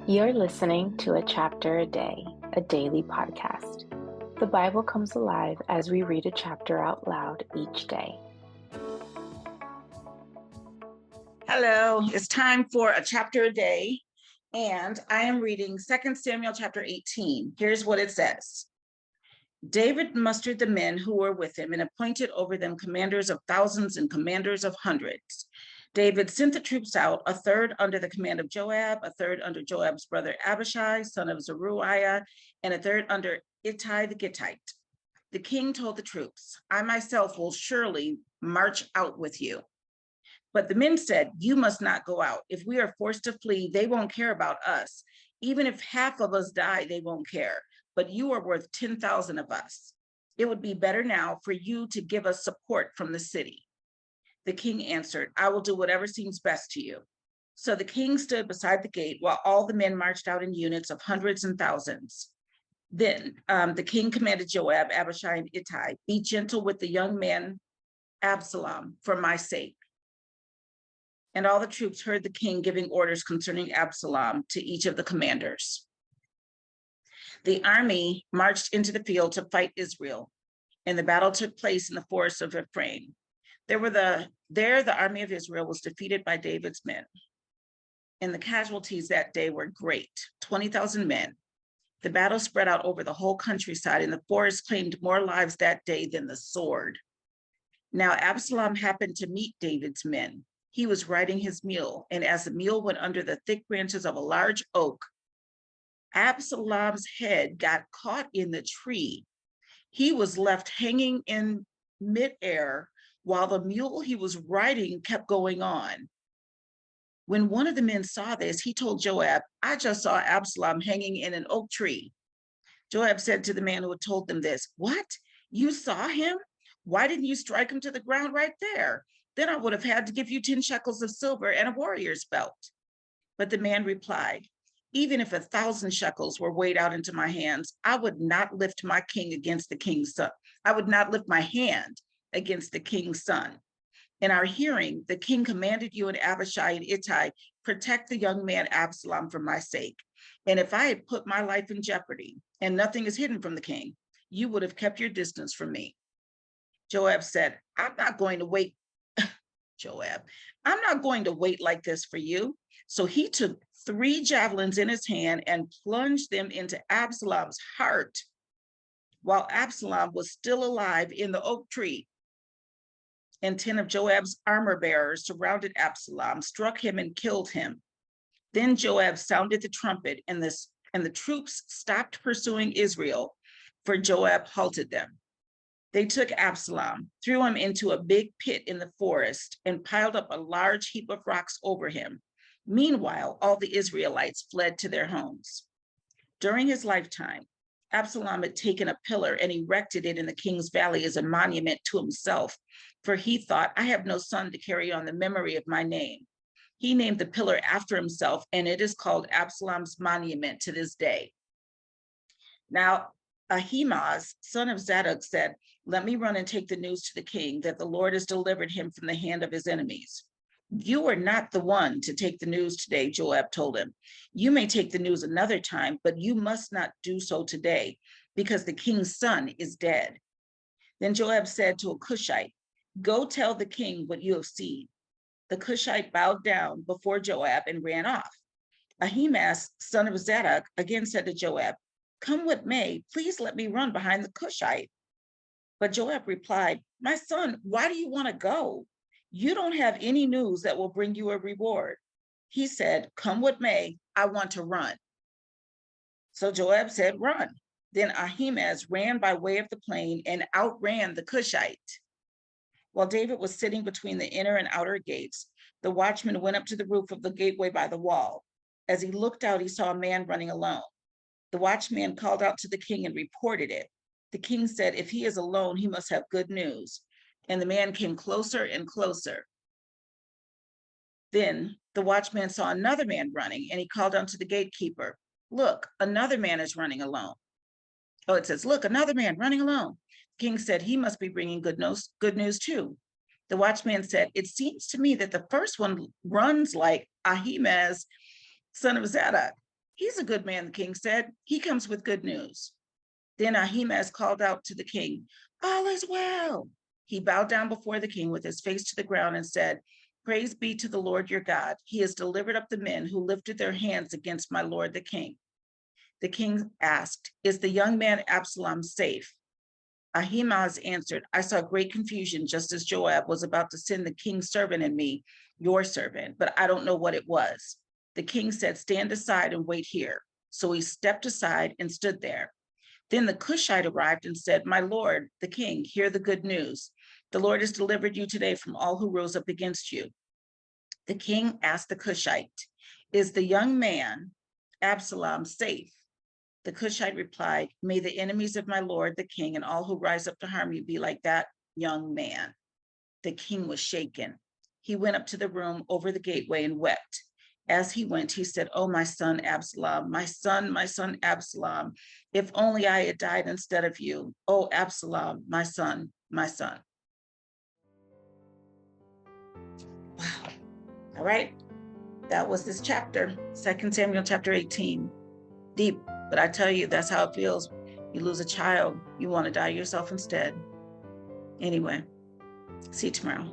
You're listening to A Chapter a Day, a daily podcast. The Bible comes alive as we read a chapter out loud each day. Hello, it's time for a chapter a day, and I am reading 2 Samuel chapter 18. Here's what it says. David mustered the men who were with him and appointed over them commanders of thousands and commanders of hundreds. David sent the troops out, a third under the command of Joab, a third under Joab's brother Abishai, son of Zeruiah, and a third under Ittai the Gittite. The king told the troops, I myself will surely march out with you. But the men said, you must not go out. If we are forced to flee, they won't care about us. Even if half of us die, they won't care. But you are worth 10,000 of us. It would be better now for you to give us support from the city. The king answered, I will do whatever seems best to you. So the king stood beside the gate while all the men marched out in units of hundreds and thousands. Then the king commanded Joab, Abishai, and Ittai, be gentle with the young man Absalom for my sake. And all the troops heard the king giving orders concerning Absalom to each of the commanders. The army marched into the field to fight Israel, and the battle took place in the forest of Ephraim. The army of Israel was defeated by David's men, and the casualties that day were great, 20,000 men. The battle spread out over the whole countryside, and the forest claimed more lives that day than the sword. Now Absalom happened to meet David's men. He was riding his mule, and as the mule went under the thick branches of a large oak, Absalom's head got caught in the tree. He was left hanging in midair while the mule he was riding kept going on. When one of the men saw this, he told Joab, I just saw Absalom hanging in an oak tree. Joab said to the man who had told them this, what? You saw him? Why didn't you strike him to the ground right there? Then I would have had to give you 10 shekels of silver and a warrior's belt. But the man replied, even if 1,000 shekels were weighed out into my hands, I would not lift my king against the king's son. I would not lift my hand against the king's son. In our hearing, the king commanded you and Abishai and Ittai, protect the young man Absalom for my sake. And if I had put my life in jeopardy, and nothing is hidden from the king, you would have kept your distance from me. Joab said, I'm not going to wait like this for you. So he took 3 javelins in his hand and plunged them into Absalom's heart while Absalom was still alive in the oak tree. And 10 of Joab's armor bearers surrounded Absalom, struck him, and killed him. Then Joab sounded the trumpet, and the troops stopped pursuing Israel, for Joab halted them. They took Absalom, threw him into a big pit in the forest, and piled up a large heap of rocks over him. Meanwhile, all the Israelites fled to their homes. During his lifetime, Absalom had taken a pillar and erected it in the king's valley as a monument to himself, for he thought, I have no son to carry on the memory of my name. He named the pillar after himself, and it is called Absalom's monument to this day. Now, Ahimaaz, son of Zadok, said, let me run and take the news to the king that the Lord has delivered him from the hand of his enemies. You are not the one to take the news today, Joab told him. You may take the news another time, but you must not do so today, because the king's son is dead. Then Joab said to a Cushite, go tell the king what you have seen. The Cushite bowed down before Joab and ran off. Ahimaaz, son of Zadok, again said to Joab, come what may, please let me run behind the Cushite. But Joab replied, my son, why do you want to go? You don't have any news that will bring you a reward. He said, come what may, I want to run. So Joab said, run. Then Ahimaaz ran by way of the plain and outran the Cushite. While David was sitting between the inner and outer gates, the watchman went up to the roof of the gateway by the wall. As he looked out, he saw a man running alone. The watchman called out to the king and reported it. The king said, if he is alone, he must have good news. And the man came closer and closer. Then the watchman saw another man running, and he called out to the gatekeeper, look, another man is running alone. Oh, it says, look, another man running alone. The king said, he must be bringing good news too. The watchman said, it seems to me that the first one runs like Ahimaaz, son of Zadok. He's a good man, the king said. He comes with good news. Then Ahimaaz called out to the king, all is well. He bowed down before the king with his face to the ground and said, praise be to the Lord your God. He has delivered up the men who lifted their hands against my lord the king. The king asked, is the young man Absalom safe? Ahimaaz answered, I saw great confusion just as Joab was about to send the king's servant and me, your servant, but I don't know what it was. The king said, stand aside and wait here. So he stepped aside and stood there. Then the Cushite arrived and said, my lord, the king, hear the good news. The Lord has delivered you today from all who rose up against you. The king asked the Cushite, is the young man, Absalom, safe? The Cushite replied, may the enemies of my lord, the king, and all who rise up to harm you be like that young man. The king was shaken. He went up to the room over the gateway and wept. As he went, he said, oh, my son, Absalom, my son, Absalom, if only I had died instead of you. Oh, Absalom, my son, my son. Wow. All right. That was this chapter, 2 Samuel chapter 18. Deep, but I tell you, that's how it feels. You lose a child, you want to die yourself instead. Anyway, see you tomorrow.